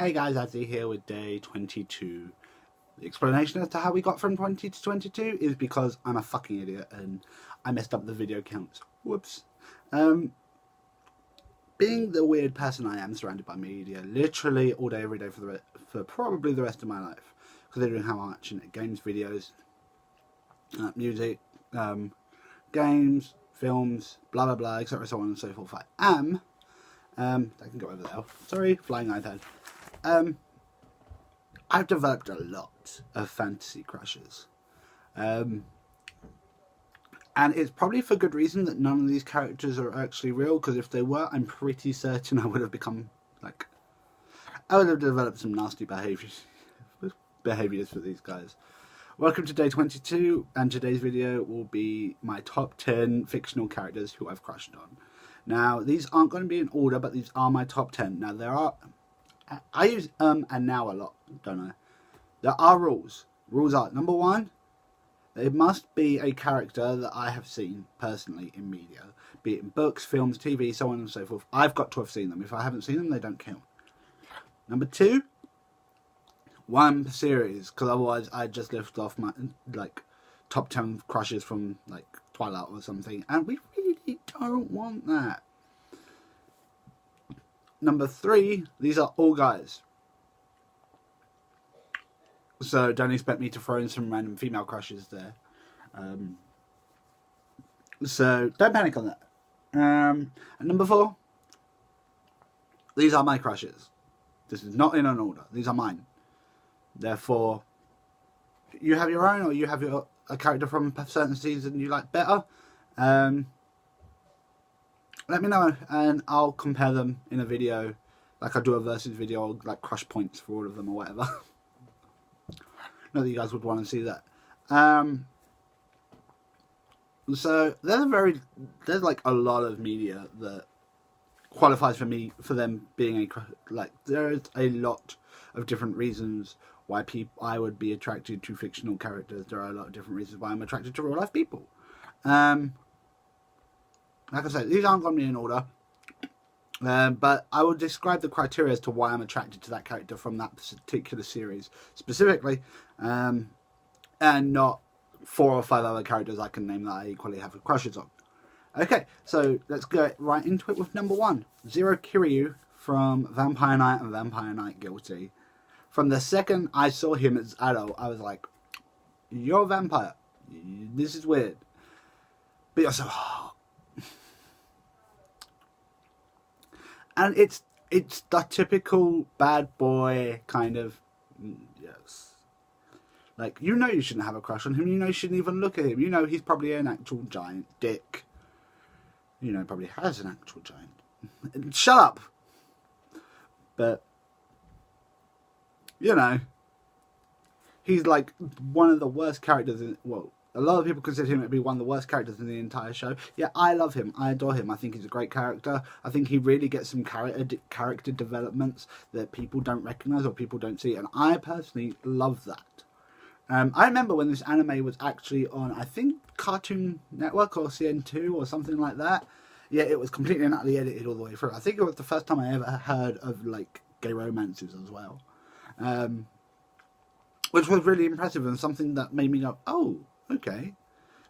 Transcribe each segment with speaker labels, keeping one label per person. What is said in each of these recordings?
Speaker 1: Hey guys, Azzy here with day 22. The explanation as to how we got from 20 to 22 is because I'm a fucking idiot and I messed up the video counts. Whoops. Being the weird person I am, surrounded by media literally all day, every day for probably the rest of my life, considering how much games, videos, music, games, films, blah blah blah, etc., so on and so forth. I am. I can go over there. Sorry, flying iPad. I've developed a lot of fantasy crushes. And it's probably for good reason that none of these characters are actually real, because if they were, I'm pretty certain I would have become, I would have developed some nasty behaviours for these guys. Welcome to day 22, and today's video will be my top 10 fictional characters who I've crushed on. Now, these aren't going to be in order, but these are my top 10. Now, there are... I use and now a lot, don't I? There are rules. Rules are, number one, it must be a character that I have seen personally in media, be it in books, films, TV, so on and so forth. I've got to have seen them. If I haven't seen them, they don't count. Number two, one per series, because otherwise I just lift off my top 10 crushes from Twilight or something, and we really don't want that. Number three, these are all guys. So don't expect me to throw in some random female crushes there. So don't panic on that. And number four, these are my crushes. This is not in an order. These are mine. Therefore, you have your own, or you have a character from a certain season you like better. Let me know, and I'll compare them in a video, like I do a versus video, like crush points for all of them or whatever. Not that you guys would want to see that. So there's like a lot of media that qualifies for them being there is a lot of different reasons why I would be attracted to fictional characters. There are a lot of different reasons why I'm attracted to real life people. Like I said, these aren't going to be in order, but I will describe the criteria as to why I'm attracted to that character from that particular series specifically, and not 4 or 5 other characters I can name that I equally have crushes on. Okay, so let's go right into it with number 1, Zero Kiryu from Vampire Knight and Vampire Knight Guilty. From the second I saw him as adult, I was like, you're a vampire. This is weird. But you're so hot. And it's the typical bad boy kind of, yes. You know you shouldn't have a crush on him. You know you shouldn't even look at him. You know he's probably an actual giant dick. You know he probably has an actual giant. Shut up. But, you know, he's like one of the worst characters in, well, a lot of people consider him to be one of the worst characters in the entire show. Yeah, I love him. I adore him. I think he's a great character. I think he really gets some character developments that people don't recognise or people don't see. And I personally love that. I remember when this anime was actually on, I think, Cartoon Network or CN2 or something like that. Yeah, it was completely and utterly edited all the way through. I think it was the first time I ever heard of, gay romances as well. Which was really impressive and something that made me go, oh, okay.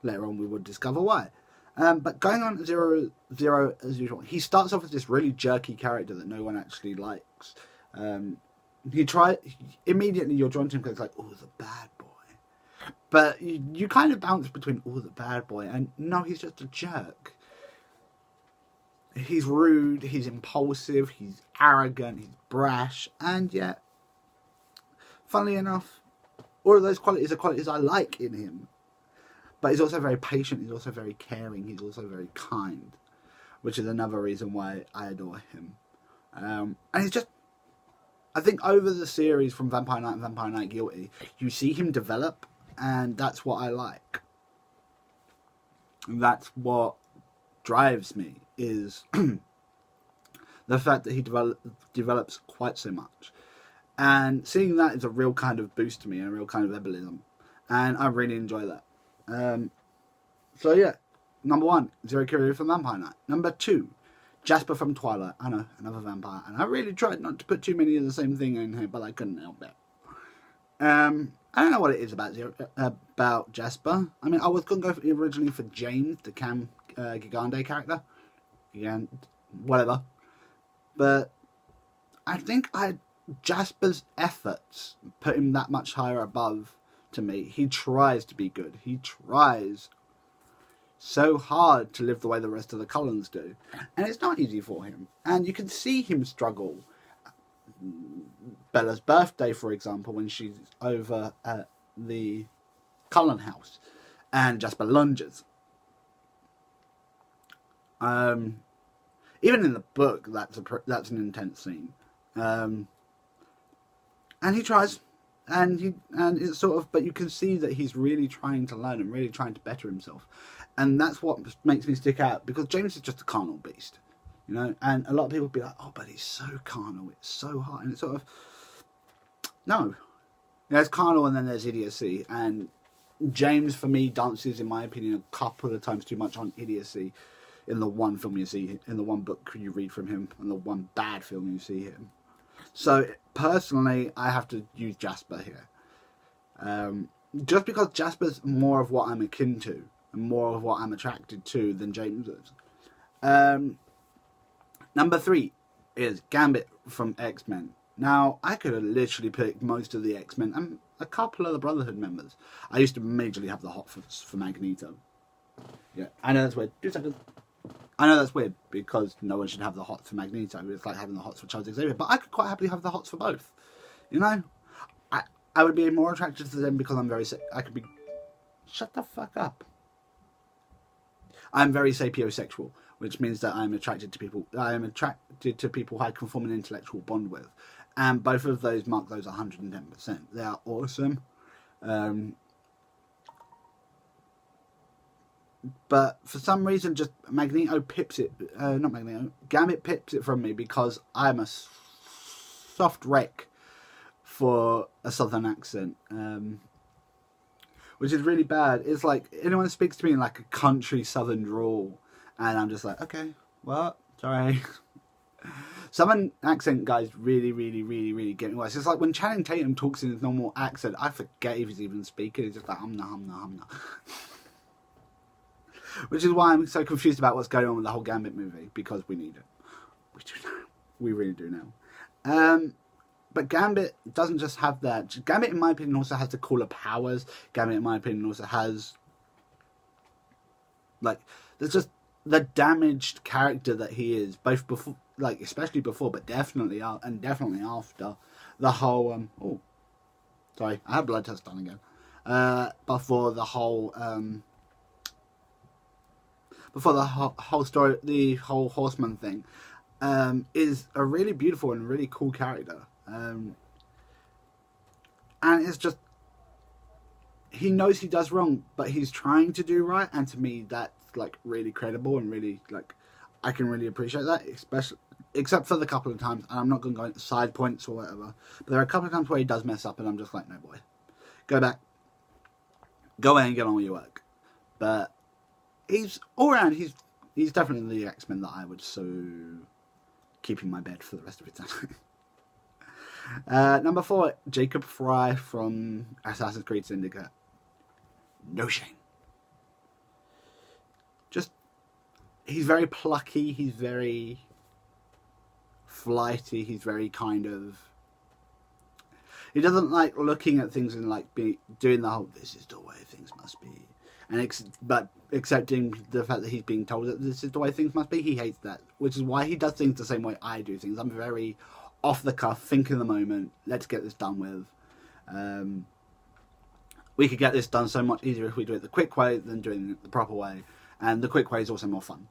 Speaker 1: Later on we would discover why. But going on to Zero as usual, he starts off as this really jerky character that no one actually likes. Immediately you're drawn to him because it's like, oh, the bad boy. But you kind of bounce between, oh, the bad boy, and no, he's just a jerk. He's rude, he's impulsive, he's arrogant, he's brash, and yet, funnily enough, all of those qualities are qualities I like in him. But he's also very patient, he's also very caring, he's also very kind. Which is another reason why I adore him. And he's just... I think over the series from Vampire Knight and Vampire Knight Guilty, you see him develop, and that's what I like. And that's what drives me, is the fact that he develops quite so much. And seeing that is a real kind of boost to me, and a real kind of embolism. And I really enjoy that. So yeah, number 1, Zero Kiryu from Vampire Knight. Number 2, Jasper from Twilight. I know, another vampire. And I really tried not to put too many of the same thing in here, but I couldn't help it. I don't know what it is about Jasper. I mean, I was going to go originally for James, the Cam Gigande character. Whatever. But I think Jasper's efforts put him that much higher above to me. He tries to be good. He tries so hard to live the way the rest of the Cullens do. And it's not easy for him. And you can see him struggle. Bella's birthday, for example, when she's over at the Cullen house and Jasper lunges. Even in the book, that's an intense scene. And he tries, and it's sort of, but you can see that he's really trying to learn and really trying to better himself. And that's what makes me stick out, because James is just a carnal beast. You know, and a lot of people be like, oh, but he's so carnal, it's so hard. And it's sort of, no. There's carnal and then there's idiocy. And James, for me, dances, in my opinion, a couple of times too much on idiocy in the one film you see, in the one book you read from him, and the one bad film you see him. So, personally, I have to use Jasper here. Just because Jasper's more of what I'm akin to, and more of what I'm attracted to than James is. Number 3 is Gambit from X-Men. Now, I could have literally picked most of the X-Men and a couple of the Brotherhood members. I used to majorly have the hot for Magneto. Yeah, I know that's weird. 2 seconds. I know that's weird, because no one should have the hots for Magneto. It's like having the hots for Charles Xavier. But I could quite happily have the hots for both. You know? I would be more attracted to them because I'm very... I could be... Shut the fuck up. I'm very sapiosexual, which means that I'm attracted to people. I am attracted to people I can form an intellectual bond with, and both of those mark those 110%. They are awesome, but for some reason, just Magneto pips it. Not Magneto. Gambit pips it from me because I'm a soft wreck for a southern accent. Which is really bad. It's like, anyone speaks to me in like a country southern drawl, and I'm just like, okay, what? Sorry. Southern accent guys really, really, really, really get me worse. It's like when Channing Tatum talks in his normal accent, I forget if he's even speaking. He's just like, humna. Which is why I'm so confused about what's going on with the whole Gambit movie, because we need it. We do now. We really do now. But Gambit doesn't just have that. Gambit, in my opinion, also has the cooler powers. Gambit, in my opinion, also has... like, there's just the damaged character that he is, both before, like, especially before, but definitely and definitely after the whole... oh, sorry, I had blood test done again. Before the whole... before the whole story, the whole Horseman thing, is a really beautiful and really cool character. And it's just, he knows he does wrong, but he's trying to do right, and to me that's like really credible and really, like, I can really appreciate that, especially, except for the couple of times, and I'm not going to go into side points or whatever, but there are a couple of times where he does mess up and I'm just like, no boy, go back, go away and get on with your work. But he's all around, he's definitely the X-Men that I would so keep in my bed for the rest of his time. Number 4, Jacob Fry from Assassin's Creed Syndicate. No shame. Just, he's very plucky, he's very flighty, he's very kind of... He doesn't like looking at things and like doing the whole, this is the way things must be. But accepting the fact that he's being told that this is the way things must be, he hates that. Which is why he does things the same way I do things. I'm very... off the cuff, think in the moment, let's get this done with. We could get this done so much easier if we do it the quick way than doing it the proper way. And the quick way is also more fun.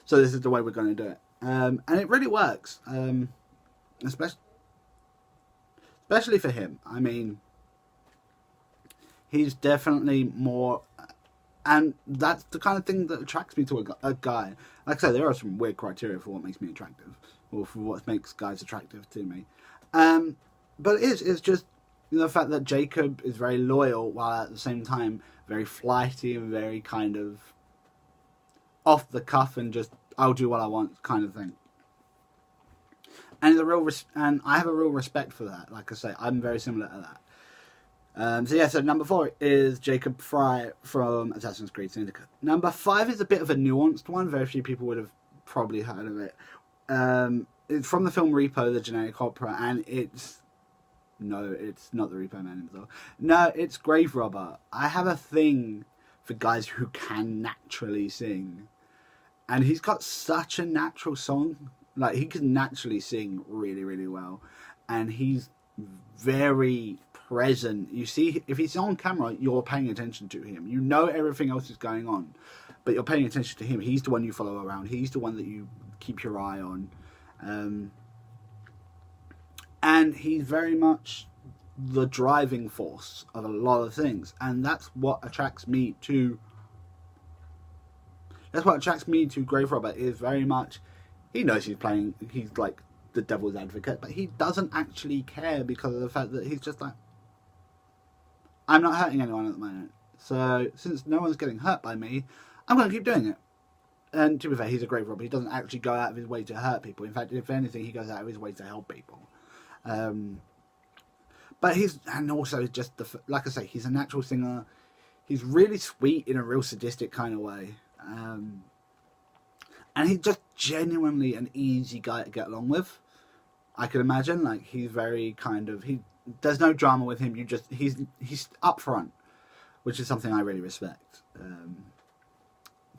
Speaker 1: So this is the way we're going to do it. And it really works. Especially for him. I mean, he's definitely more... And that's the kind of thing that attracts me to a guy. Like I say, there are some weird criteria for what makes me attractive. Or for what makes guys attractive to me. But it's just the fact that Jacob is very loyal, while at the same time very flighty and very kind of off the cuff and just I'll do what I want kind of thing. And and I have a real respect for that. Like I say, I'm very similar to that. So number 4 is Jacob Fry from Assassin's Creed Syndicate. Number 5 is a bit of a nuanced one. Very few people would have probably heard of it. It's from the film Repo, the generic opera, and it's not the Repo Man himself. No, it's Grave Robber. I have a thing for guys who can naturally sing, and he's got such a natural song. Like, he can naturally sing really, really well, and he's very present. You see, if he's on camera, you're paying attention to him. You know everything else is going on, but you're paying attention to him. He's the one you follow around. He's the one that you keep your eye on. And he's very much the driving force of a lot of things, and that's what attracts me to Grave Robber. Is very much, he knows he's like the devil's advocate, but he doesn't actually care, because of the fact that he's just like, I'm not hurting anyone at the moment, so since no one's getting hurt by me, I'm going to keep doing it. And to be fair, he's a grave robber. He doesn't actually go out of his way to hurt people. In fact, if anything, he goes out of his way to help people. But also just like I say, he's a natural singer. He's really sweet in a real sadistic kind of way. And he's just genuinely an easy guy to get along with. I can imagine, like, he's very there's no drama with him. He's upfront, which is something I really respect.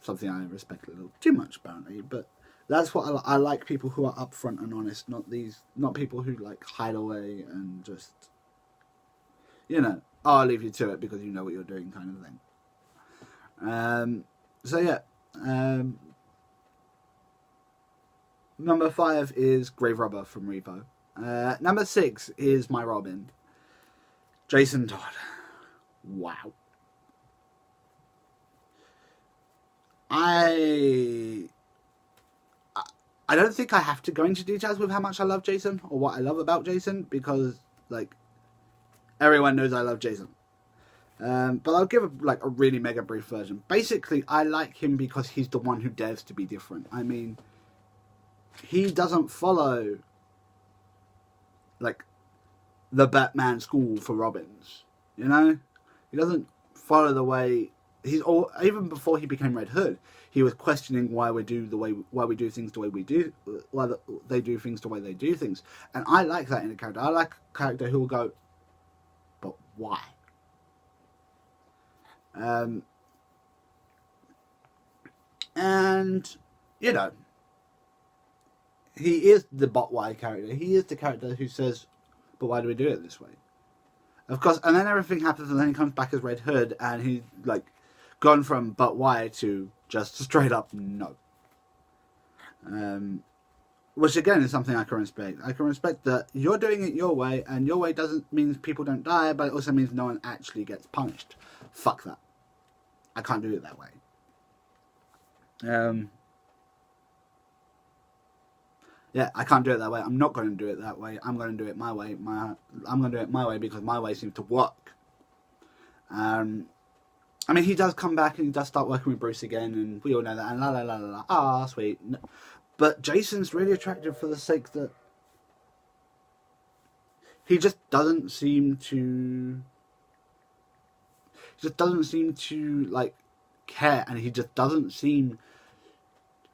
Speaker 1: Something I respect a little too much, apparently, but that's what I like. People who are upfront and honest, not people who like hide away and just, I'll leave you to it because you know what you're doing, kind of thing. Number 5 is Grave Robber from Repo. Number 6 is my Robin, Jason Todd. Wow. I don't think I have to go into details with how much I love Jason or what I love about Jason, because like everyone knows I love Jason. But I'll give a really mega brief version. Basically, I like him because he's the one who dares to be different. I mean, he doesn't follow like the Batman school for Robins. He doesn't follow the way. Even before he became Red Hood, he was questioning why we do things the way we do, why they do things the way they do things, and I like that in a character. I like a character who will go, but why? And he is the but why character. He is the character who says, but why do we do it this way? Of course, and then everything happens, and then he comes back as Red Hood, and he's like gone from but why to just straight up no. Which again is something I can respect. I can respect that you're doing it your way, and your way doesn't mean people don't die, but it also means no one actually gets punished. Fuck that. I can't do it that way. I can't do it that way. I'm not going to do it that way. I'm going to do it my way. I'm going to do it my way because my way seems to work. I mean, he does come back and he does start working with Bruce again, and we all know that, and la la la la la, ah, sweet. No. But Jason's really attractive for the sake that he just doesn't seem to like care, and he just doesn't seem.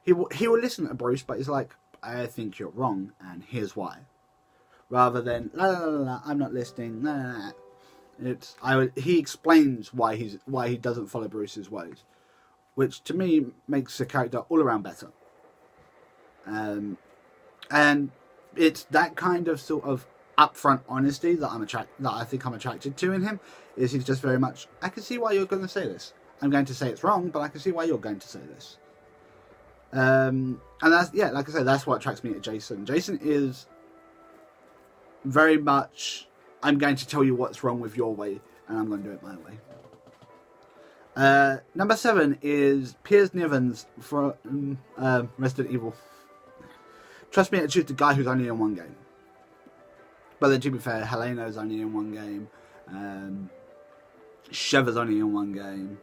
Speaker 1: He will listen to Bruce, but he's like, I think you're wrong, and here's why. Rather than la la la la, I'm not listening. La la la. He explains why he doesn't follow Bruce's ways, which to me makes the character all around better. And it's that kind of sort of upfront honesty that I think I'm attracted to in him. Is he's just very much, I can see why you're going to say this. I'm going to say it's wrong, but I can see why you're going to say this. And that's, like I said, that's what attracts me to Jason. Jason is very much, I'm going to tell you what's wrong with your way, and I'm going to do it my way. Number 7 is Piers Nivens from Resident Evil. Trust me, I choose the guy who's only in one game. But then, to be fair, Helena's only in one game. Sheva's only in one game.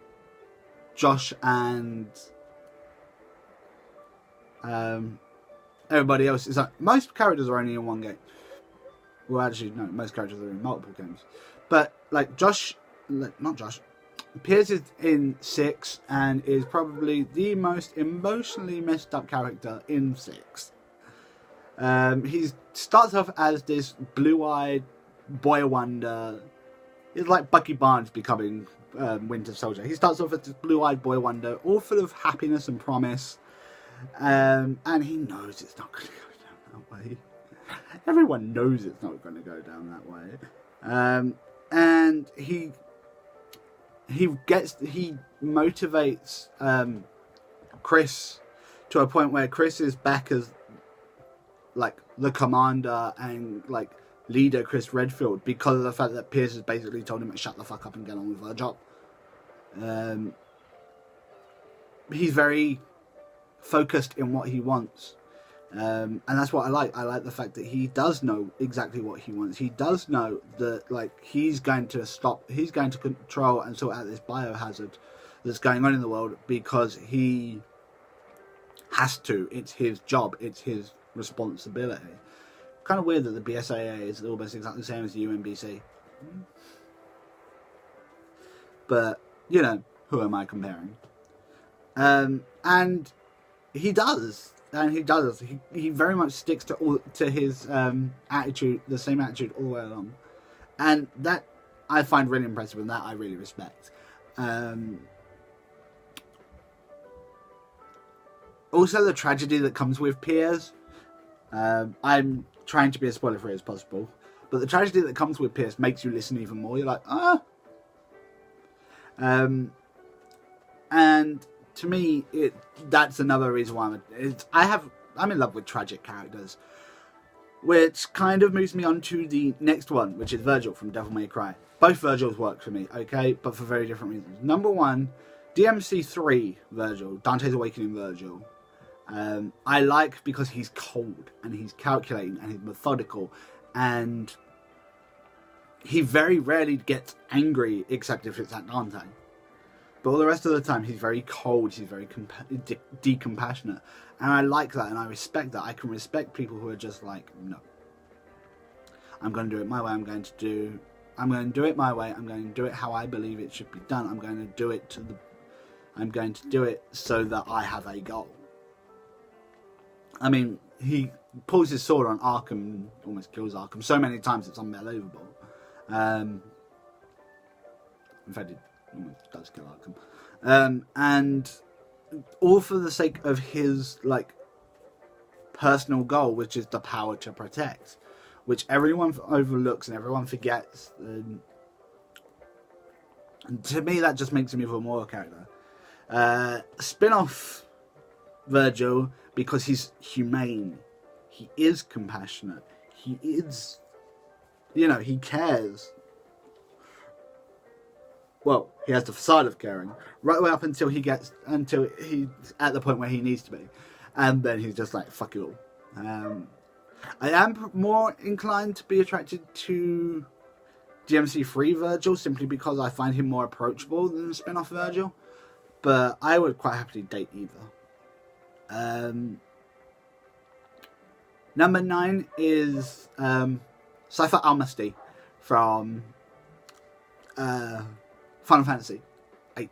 Speaker 1: Josh and Everybody else is like, most characters are only in one game. Well, actually, no, most characters are in multiple games. But like not Josh, Piers is in 6 and is probably the most emotionally messed up character in 6. He starts off as this blue-eyed boy wonder. It's like Bucky Barnes becoming Winter Soldier. He starts off as this blue-eyed boy wonder, all full of happiness and promise. And he knows it's not going to go down that way. Everyone knows it's not going to go down that way. And he motivates Chris to a point where Chris is back as like the commander and like leader Chris Redfield, because of the fact that Pierce has basically told him to shut the fuck up and get on with her job. He's very focused in what he wants. And that's what I like. I like the fact that he does know exactly what he wants. He does know that like he's going to control and sort out this biohazard that's going on in the world because he has to. It's his job. It's his responsibility. Kind of weird that the BSAA is almost exactly the same as the UNBC. But, you know, who am I comparing? And he does. And he does. He very much sticks to his attitude, the same attitude all the way along. And that I find really impressive, and that I really respect. Also, the tragedy that comes with Piers. I'm trying to be as spoiler-free as possible, but the tragedy that comes with Piers makes you listen even more. You're like, ah. And to me, that's another reason why I'm in love with tragic characters, which kind of moves me on to the next one, which is Virgil from Devil May Cry. Both Virgils work for me, okay, but for very different reasons. Number one, DMC3 Virgil, Dante's Awakening Virgil. I like because he's cold and he's calculating and he's methodical, and he very rarely gets angry except if it's at Dante. But all the rest of the time he's very cold, he's very decompassionate, and I like that and I respect that. I can respect people who are just like, no, I'm going to do it my way, I'm going to do it my way, I'm going to do it how I believe it should be done, I'm going to do it so that I have a goal. I mean, he pulls his sword on Arkham and almost kills Arkham so many times it's unbelievable. In fact, it almost does kill Arkham. And all for the sake of his, like, personal goal, which is the power to protect, which everyone overlooks and everyone forgets. And to me, that just makes him even more a character. Spin-off Virgil, because he's humane, he is compassionate, he is, he cares. Well, he has the facade of caring, right away up until he's at the point where he needs to be. And then he's just like, fuck it all. I am more inclined to be attracted to DMC3 Virgil, simply because I find him more approachable than the spin-off Virgil. But I would quite happily date either. Number 9 is Cypher Almasty from Final Fantasy VIII.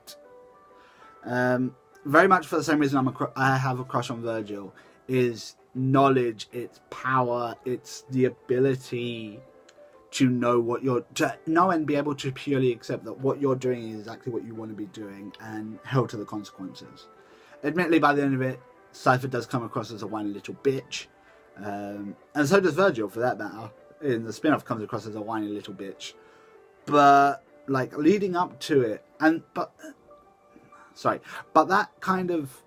Speaker 1: Very much for the same reason I have a crush on Virgil, is knowledge, it's power, it's the ability to know and be able to purely accept that what you're doing is exactly what you want to be doing and held to the consequences. Admittedly, by the end of it, Cypher does come across as a whiny little bitch. And so does Virgil, for that matter. In the spin-off, comes across as a whiny little bitch. But, like, leading up to it, but that kind of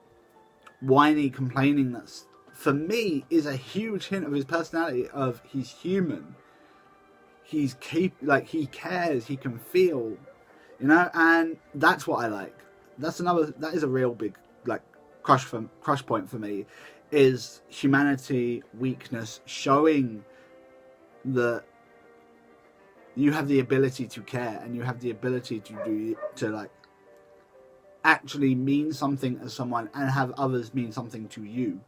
Speaker 1: whiny complainingness, for me, is a huge hint of his personality, of he's human. He cares, he can feel, and that's what I like. That is a real big, like, crush point for me, is humanity, weakness, showing that you have the ability to care and you have the ability to like actually mean something as someone and have others mean something to you.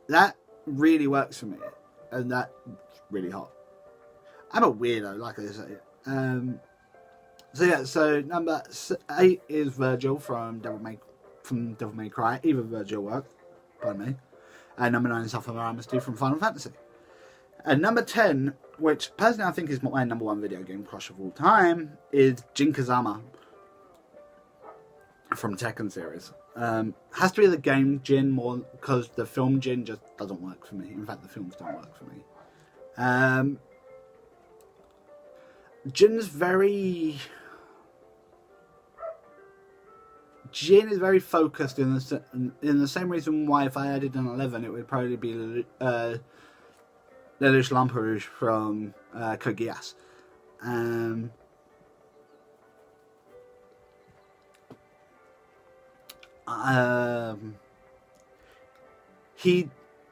Speaker 1: that really works for me, and that's really hot. I'm a weirdo, like I say. So yeah, so number 8 is Virgil from Devil May Cry. Either Virgil work, pardon me. And number 9 is Alpha Amnesty from Final Fantasy. And number 10, which personally I think is my number 1 video game crush of all time, is Jin Kazama from Tekken series. Has to be the game Jin more, because the film Jin just doesn't work for me. In fact, the films don't work for me. Jin is very focused in the same reason why if I added an 11 it would probably be Lelouch Lamperouge from Code Geass.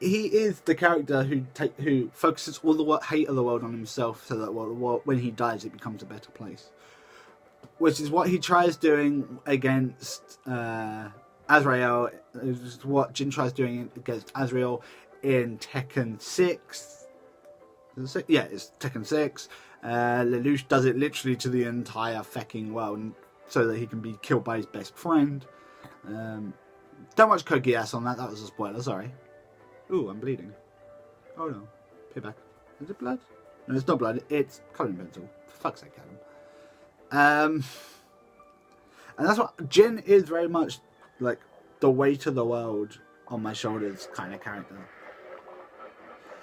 Speaker 1: He is the character who focuses all the hate of the world on himself, so that when he dies it becomes a better place. Which is what he tries doing against Azrael. Is what Jin tries doing against Azrael in Tekken 6. Yeah, it's Tekken 6. Lelouch does it literally to the entire fucking world, so that he can be killed by his best friend. Don't watch Code Geass on that. That was a spoiler. Sorry. Ooh, I'm bleeding. Oh no. Payback. Is it blood? No, it's not blood. It's colouring pencil. For fuck's sake, Adam. And that's what Jin is, very much like the weight of the world on my shoulders kind of character.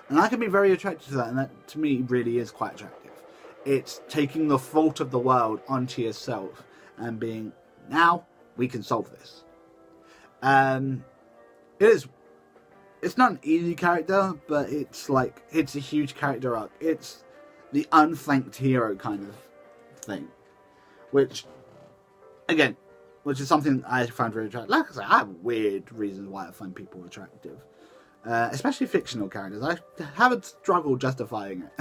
Speaker 1: And I can be very attracted to that, and that to me really is quite attractive. It's taking the fault of the world onto yourself and being, now we can solve this. It's not an easy character, but it's a huge character arc. It's the unthanked hero kind of thing. Which is something I find very attractive. Like I say, I have weird reasons why I find people attractive. Especially fictional characters. I haven't struggled justifying it.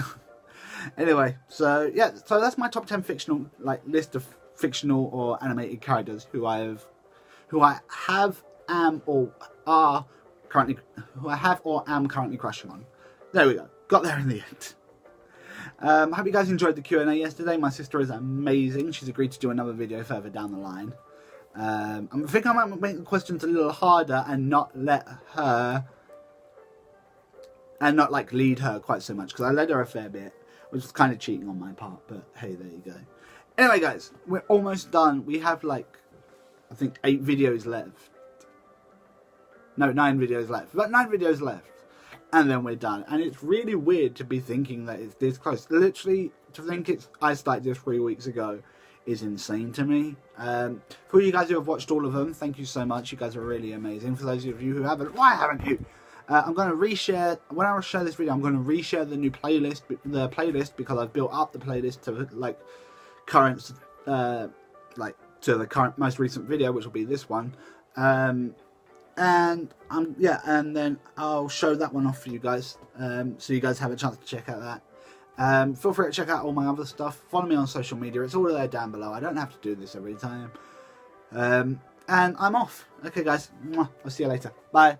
Speaker 1: Anyway, so yeah, so that's my top 10 fictional, list of fictional or animated characters who I have or am currently crushing on. There we go. Got there in the end. I hope you guys enjoyed the Q&A yesterday. My sister is amazing. She's agreed to do another video further down the line. I think I might make the questions a little harder and not lead her quite so much, because I led her a fair bit, which is kind of cheating on my part, but hey, there you go. Anyway, guys, we're almost done. We have I think 8 videos left. No, 9 videos left. About 9 videos left. And then we're done. And it's really weird to be thinking that it's this close. Literally, to think I started this 3 weeks ago is insane to me. For you guys who have watched all of them, thank you so much. You guys are really amazing. For those of you who haven't, why haven't you? I'm going to reshare, when I share this video, I'm going to reshare the new playlist, because I've built up the playlist to current, to the current most recent video, which will be this one. And then I'll show that one off for you guys, so you guys have a chance to check out that. Feel free to check out all my other stuff. Follow me on social media. It's all there down below. I don't have to do this every time. And I'm off. Okay, guys. I'll see you later. Bye.